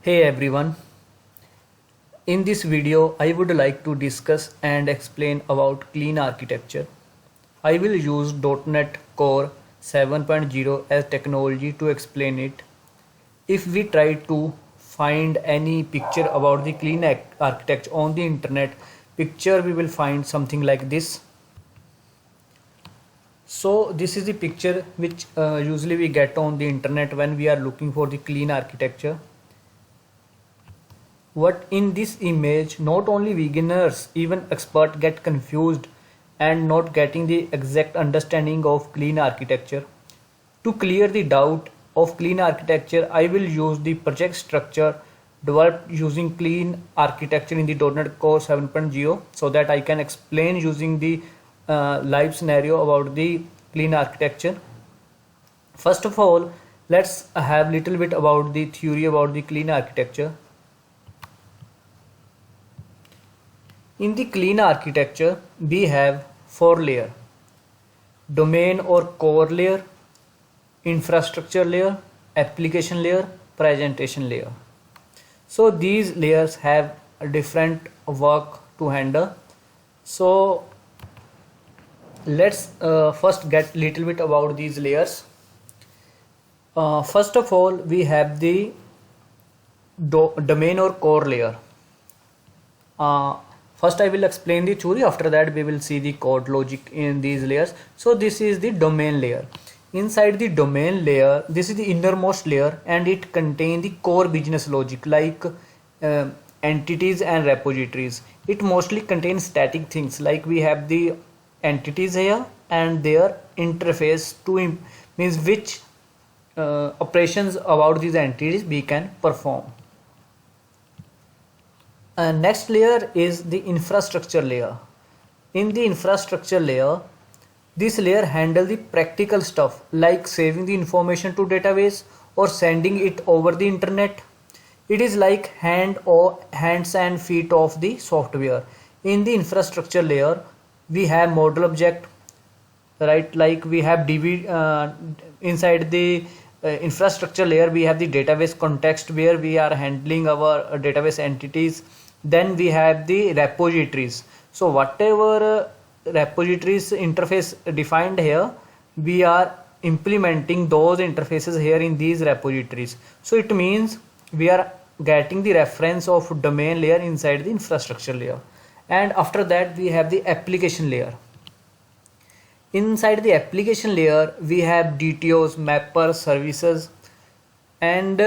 Hey everyone, in this video I would like to discuss and explain about clean architecture. I will use .NET Core 7.0 as technology to explain it. If we try to find any picture about the clean architecture on the internet, picture we will find something like this. So this is the picture which usually we get on the internet when we are looking for the clean architecture. What in this image, not only beginners, even experts get confused and not getting the exact understanding of clean architecture. To clear the doubt of clean architecture, I will use the project structure developed using clean architecture in the .NET Core 7.0 so that I can explain using the live scenario about the clean architecture. First of all, let's have little bit about the theory about the clean architecture. In the clean architecture, we have four layers: domain or core layer, infrastructure layer, application layer, presentation layer. So these layers have a different work to handle. So let's first get little bit about these layers. First of all, we have the domain or core layer. First I will explain the theory, after that we will see the code logic in these layers. So this is the domain layer. Inside the domain layer, this is the innermost layer and it contains the core business logic like entities and repositories. It mostly contains static things like we have the entities here and their interface to means which operations about these entities we can perform. Next layer is the infrastructure layer. In the infrastructure layer, this layer handles the practical stuff like saving the information to database or sending it over the internet. It is like hands and feet of the software. In the infrastructure layer, we have model object, right? Like we have inside the infrastructure layer, we have the database context where we are handling our database entities. Then we have the repositories. So whatever repositories interface defined here, we are implementing those interfaces here in these repositories. So it means we are getting the reference of domain layer inside the infrastructure layer. And after that we have the application layer. Inside the application layer we have DTOs, mappers, services, and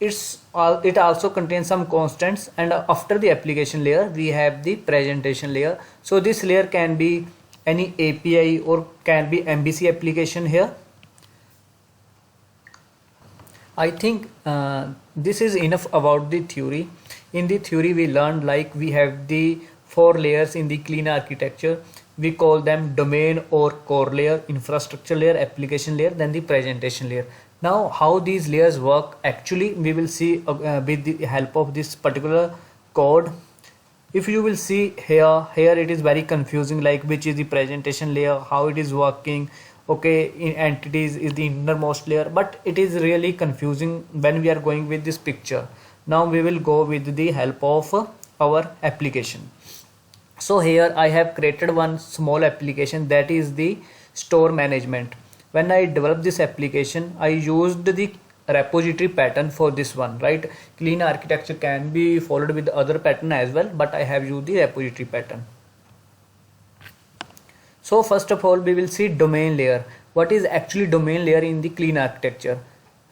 it also contains some constants. And after the application layer we have the presentation layer. So this layer can be any API or can be MVC application here. I think this is enough about the theory. In the theory we learned like we have the four layers in the clean architecture. We call them domain or core layer, infrastructure layer, application layer, then the presentation layer. Now how these layers work actually we will see with the help of this particular code. If you will see here it is very confusing like which is the presentation layer, how it is working. Okay, in entities is the innermost layer, but it is really confusing when we are going with this picture. Now we will go with the help of our application. So here I have created one small application, that is the store management. When I developed this application, I used the repository pattern for this one, right? Clean architecture can be followed with other pattern as well, but I have used the repository pattern. So first of all we will see domain layer. What is actually domain layer in the clean architecture,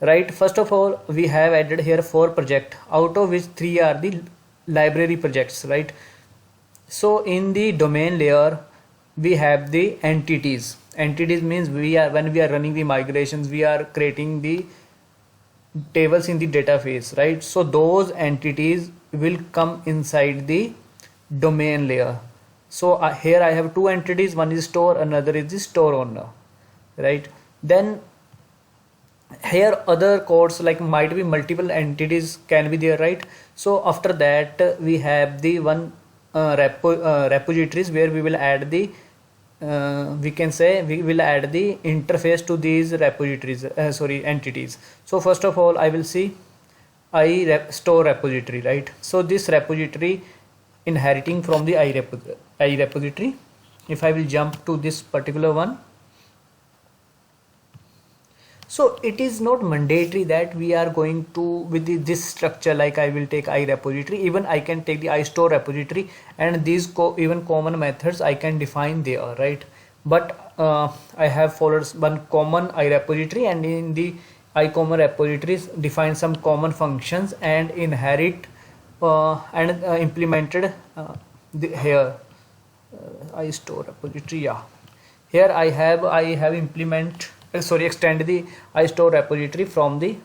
right? First of all we have added here 4 projects, out of which 3 are the library projects, right? So in the domain layer we have the entities. Entities means when we are running the migrations, we are creating the tables in the database, right? So those entities will come inside the domain layer. So here I have 2 entities, one is store, another is the store owner, right? Then here other codes like might be multiple entities can be there, right? So after that we have the one repositories where we will add the we can say we will add the interface to these repositories entities. So first of all I will see store repository, right? So this repository inheriting from the I repository. If I will jump to this particular one, so it is not mandatory that we are going to with this structure, like I will take I repository. Even I can take the I store repository, and these even common methods I can define there, right? But I have followed one common I repository, and in the I common repositories define some common functions and inherit and implemented here I store repository. Yeah, here I have implement extend the I store repository from the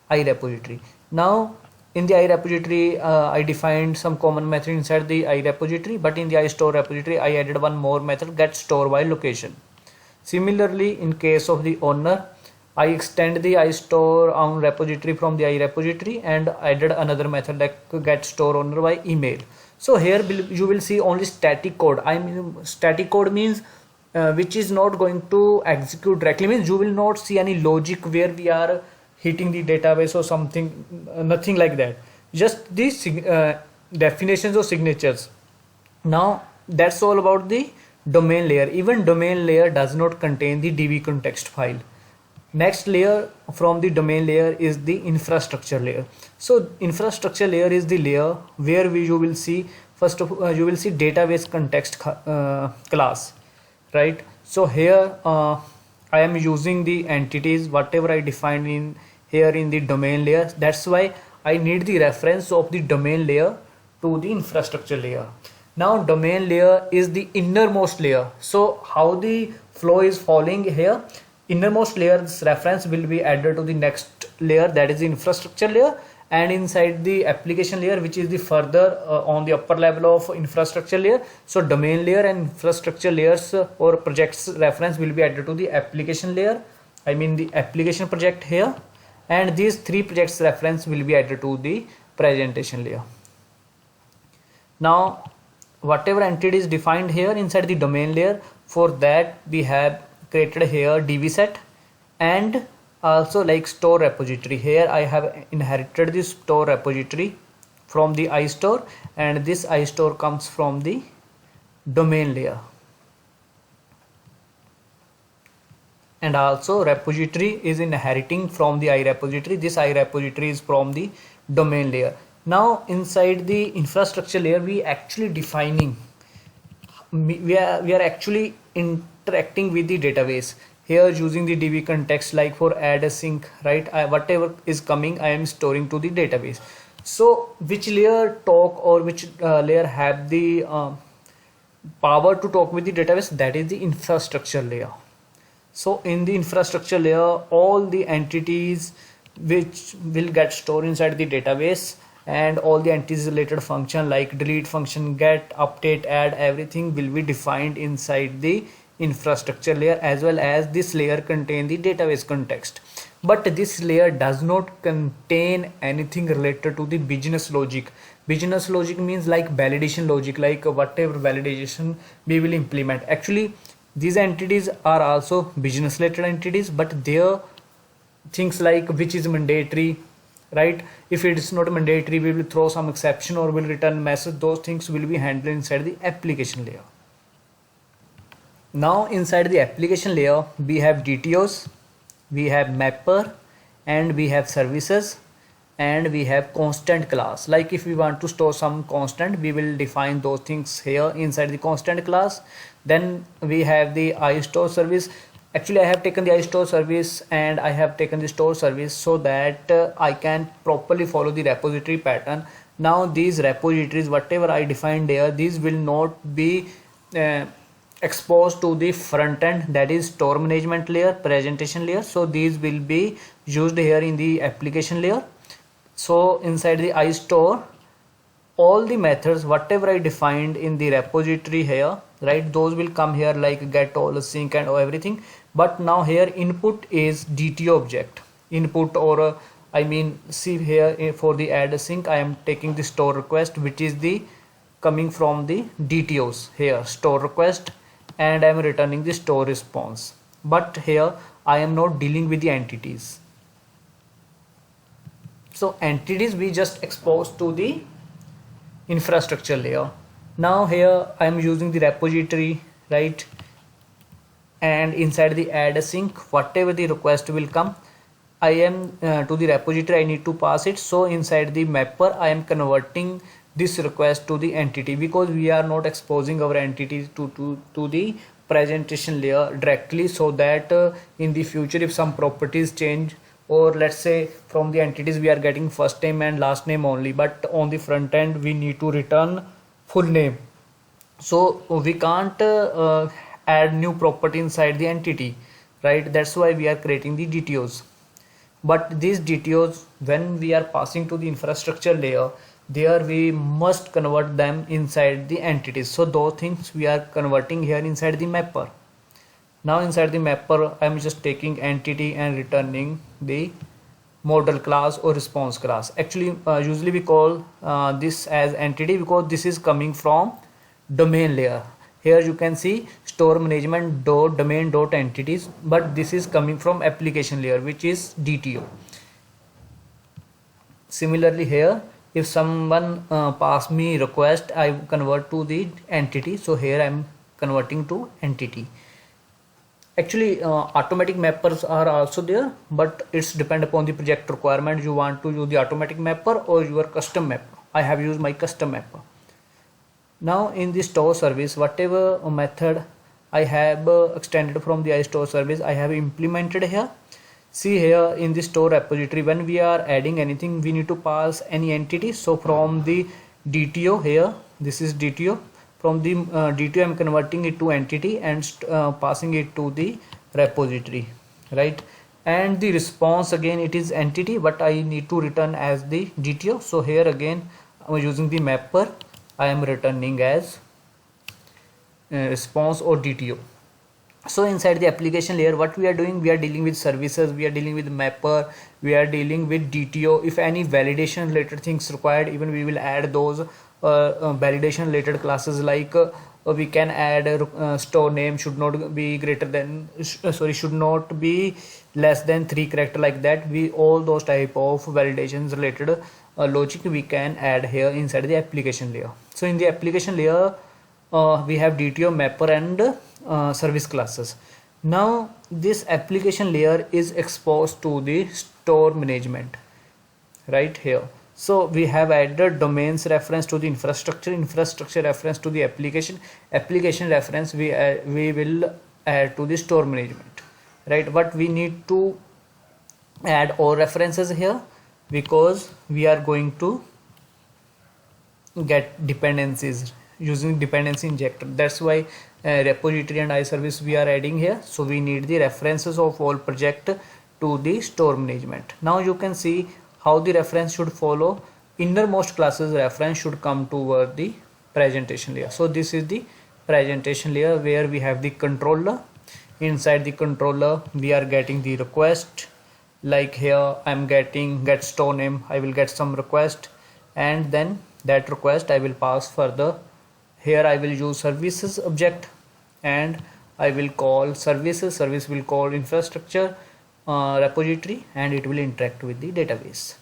I repository. Now in the I repository I defined some common method inside the I repository, but in the I store repository I added one more method, get store by location. Similarly, in case of the owner, I extend the I store on repository from the I repository and added another method like get store owner by email. So here you will see only static code. I mean static code means which is not going to execute directly, means you will not see any logic where we are hitting the database or something, nothing like that, just these definitions or signatures. Now that's all about the domain layer. Even domain layer does not contain the db context file. Next layer from the domain layer is the infrastructure layer. So infrastructure layer is the layer where you will see first of you will see database context class, right? So here I am using the entities whatever I defined in here in the domain layer. That's why I need the reference of the domain layer to the infrastructure layer. Now domain layer is the innermost layer. So how the flow is following here, innermost layer's reference will be added to the next layer, that is the infrastructure layer, and inside the application layer, which is the further on the upper level of infrastructure layer. So domain layer and infrastructure layers or projects reference will be added to the application layer, I mean the application project here, and these three projects reference will be added to the presentation layer. Now whatever entity is defined here inside the domain layer, for that we have created here db set and also like store repository. Here I have inherited this store repository from the iStore, and this iStore comes from the domain layer, and also repository is inheriting from the I repository. This I repository is from the domain layer. Now inside the infrastructure layer we actually defining, we are actually interacting with the database here using the db context, like for add async, right? Whatever is coming I am storing to the database. So which layer talk or which layer have the power to talk with the database? That is the infrastructure layer. So in the infrastructure layer all the entities which will get stored inside the database and all the entities related function like delete function, get, update, add, everything will be defined inside the infrastructure layer, as well as this layer contain the database context. But this layer does not contain anything related to the business logic. Business logic means like validation logic, like whatever validation we will implement. Actually these entities are also business related entities, but their things like which is mandatory, right? If it is not mandatory we will throw some exception or will return message. Those things will be handled inside the application layer. Now inside the application layer we have DTOs, we have mapper, and we have services, and we have constant class. Like if we want to store some constant we will define those things here inside the constant class. Then we have the iStore service. Actually I have taken the iStore service and I have taken the store service so that I can properly follow the repository pattern. Now these repositories whatever I defined there, these will not be exposed to the front end, that is store management layer, presentation layer. So these will be used here in the application layer. So inside the iStore all the methods whatever I defined in the repository here, right, those will come here like get, all, sync, and everything. But now here input is DTO object input, or I mean see here for the add async I am taking the store request which is the coming from the DTOs here, store request, and I am returning the store response. But here I am not dealing with the entities. So entities we just expose to the infrastructure layer. Now here I am using the repository, right? And inside the add async, whatever the request will come, I am to the repository, I need to pass it. So inside the mapper I am converting this request to the entity, because we are not exposing our entities to the presentation layer directly, so that in the future if some properties change, or let's say from the entities we are getting first name and last name only, but on the front end we need to return full name, so we can't add new property inside the entity, right? That's why we are creating the DTOs. But these DTOs, when we are passing to the infrastructure layer, there we must convert them inside the entities. So those things we are converting here inside the mapper. Now inside the mapper I am just taking entity and returning the model class or response class. Actually usually we call this as entity, because this is coming from domain layer. Here you can see store management dot domain dot entities, but this is coming from application layer, which is DTO. Similarly here, if someone pass me request, I convert to the entity. So here I am converting to entity. Actually automatic mappers are also there, but it's depend upon the project requirement. You want to use the automatic mapper or your custom mapper. I have used my custom mapper. Now in the store service, whatever method I have extended from the iStore service, I have implemented here. See here in the store repository, when we are adding anything, we need to pass any entity. So from the DTO here, this is DTO. From the DTO I am converting it to entity and passing it to the repository, right? And the response, again it is entity, but I need to return as the DTO. So here again I am using the mapper, I am returning as response or DTO. So inside the application layer, what we are doing, we are dealing with services, we are dealing with mapper, we are dealing with DTO. If any validation related things required, even we will add those validation related classes, like we can add store name should not be greater than should not be less than 3 character, like that. We all those type of validations related logic we can add here inside the application layer. So in the application layer we have DTO, mapper and service classes. Now this application layer is exposed to the store management right here. So we have added domains reference to the infrastructure reference to the application reference we will add to the store management, right? But we need to add all references here because we are going to get dependencies using dependency injector. That's why repository and iService we are adding here. So we need the references of all project to the store management. Now you can see how the reference should follow. Innermost classes reference should come toward the presentation layer. So this is the presentation layer where we have the controller. Inside the controller we are getting the request, like here I'm getting get store name, I will get some request, and then that request I will pass further. Here I will use services object and I will call services, service will call infrastructure repository, and it will interact with the database.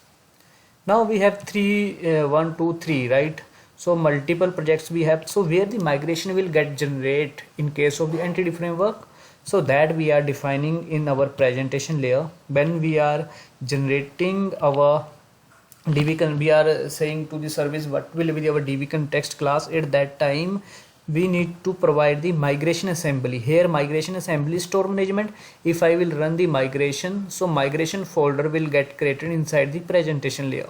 Now we have 1 2 3, right? So multiple projects we have. So where the migration will get generate in case of the entity framework, so that we are defining in our presentation layer. When we are generating our DB, we are saying to the service what will be our DB context class. At that time we need to provide the migration assembly. Here migration assembly store management. If I will run the migration, so migration folder will get created inside the presentation layer,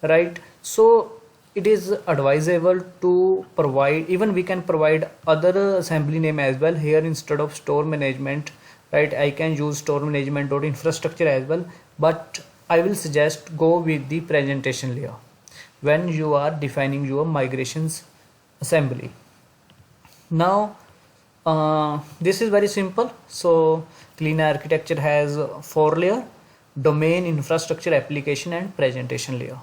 right? So it is advisable to provide, even we can provide other assembly name as well here instead of store management, right? I can use store management dot infrastructure as well, but I will suggest go with the presentation layer when you are defining your migrations assembly. Now this is very simple. So clean architecture has 4 layers: domain, infrastructure, application and presentation layer.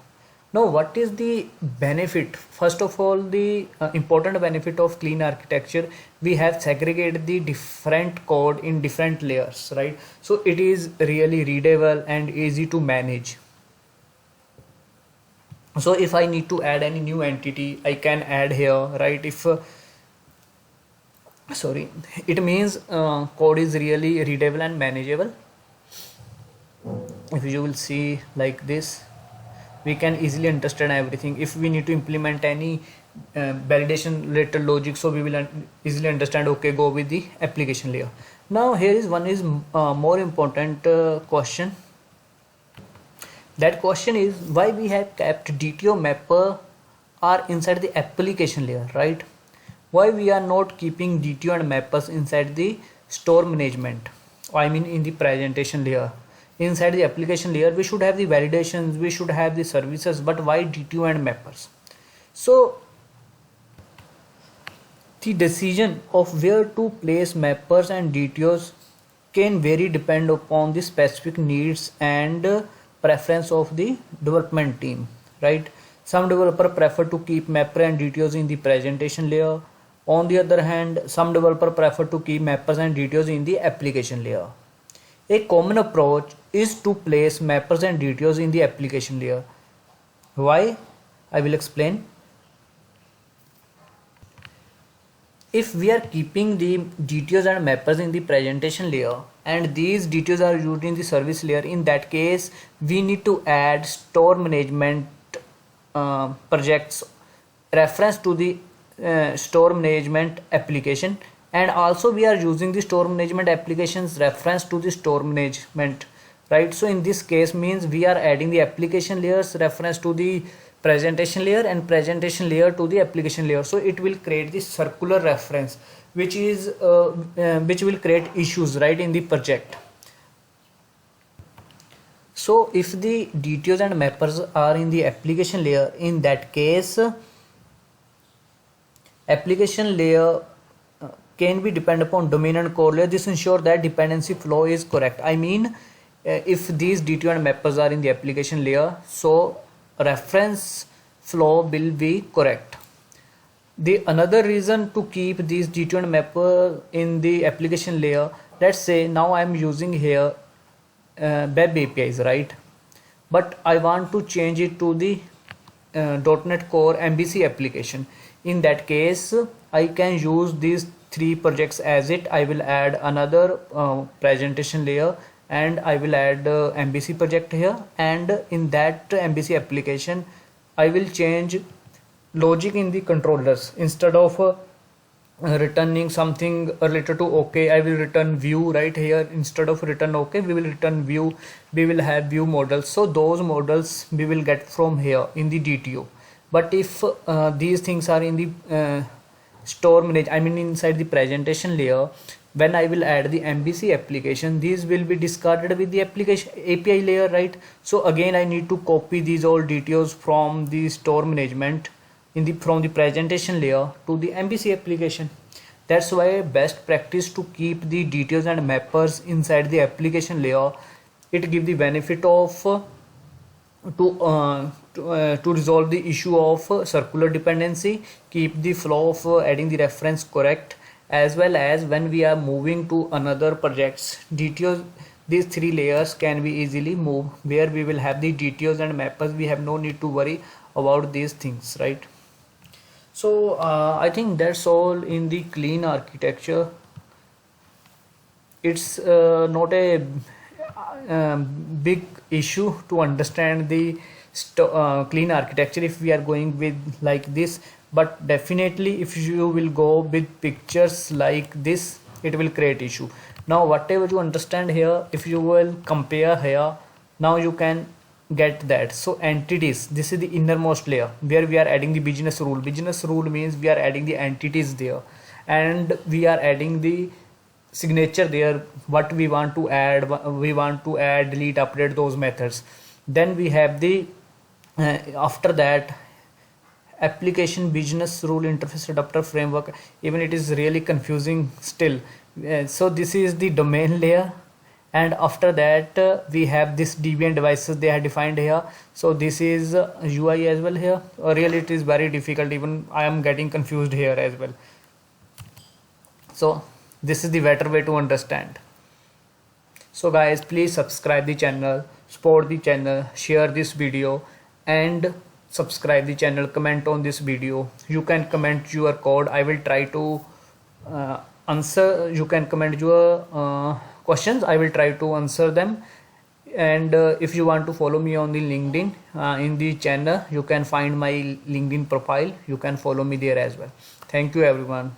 Now what is the benefit? First of all, the important benefit of clean architecture, we have segregated the different code in different layers, right? So it is really readable and easy to manage. So if I need to add any new entity, I can add here, right? If sorry, it means code is really readable and manageable. If you will see like this, we can easily understand everything. If we need to implement any validation related logic, so we will easily understand, okay, go with the application layer. Now here is one is more important question. That question is why we have kept DTO mapper are inside the application layer, right? Why we are not keeping DTO and mappers inside the store management, I mean in the presentation layer. Inside the application layer we should have the validations, we should have the services, but why DTO and mappers? So the decision of where to place mappers and DTOs can vary depend upon the specific needs and preference of the development team, right? Some developer prefer to keep mapper and DTOs in the presentation layer. On the other hand, some developer prefer to keep mappers and DTOs in the application layer. A common approach is to place mappers and DTOs in the application layer. Why? I will explain. If we are keeping the DTOs and mappers in the presentation layer and these DTOs are used in the service layer, in that case we need to add store management projects reference to the store management application, and also we are using the store management applications reference to the store management, right? So in this case means we are adding the application layers reference to the presentation layer and presentation layer to the application layer. So it will create this circular reference which will create issues, right, in the project. So if the DTOs and mappers are in the application layer, in that case application layer can be depend upon domain and core layer. This ensure that dependency flow is correct. I mean if these DTO and mappers are in the application layer, so reference flow will be correct. The another reason to keep these DTO and mapper in the application layer, let's say now I am using here web APIs, right? But I want to change it to the .NET Core MVC application. In that case I can use these three projects as it. I will add another presentation layer and I will add MVC project here, and in that MVC application I will change logic in the controllers. Instead of returning something related to OK, I will return view, right? Here instead of return OK we will return view. We will have view models, so those models we will get from here in the DTO. But if these things are in the store manage, I mean inside the presentation layer, when I will add the MVC application, these will be discarded with the application API layer, right? So again I need to copy these all DTOs from the store management from the presentation layer to the MVC application. That's why best practice to keep the DTOs and mappers inside the application layer. It give the benefit of to resolve the issue of circular dependency, keep the flow of adding the reference correct, as well as when we are moving to another projects, DTOs, these three layers can be easily moved where we will have the DTOs and mappers. We have no need to worry about these things, right? So I think that's all in the clean architecture. It's not a big issue to understand the clean architecture if we are going with like this, but definitely if you will go with pictures like this it will create issue. Now whatever you understand here, if you will compare here, now you can get that. So entities, this is the innermost layer where we are adding the business rule. Business rule means we are adding the entities there, and we are adding the signature there, what we want to add, delete, update, those methods. Then we have the after that application business rule interface adapter framework. Even it is really confusing still. So this is the domain layer, and after that we have this Debian devices they are defined here. So this is UI as well here. Really it is very difficult, even I am getting confused here as well. So this is the better way to understand. So guys, please subscribe the channel, support the channel, share this video, and subscribe the channel, comment on this video. You can comment your code. I will try to answer. You can comment your questions. I will try to answer them. And if you want to follow me on the LinkedIn, in the channel you can find my LinkedIn profile. You can follow me there as well. Thank you everyone.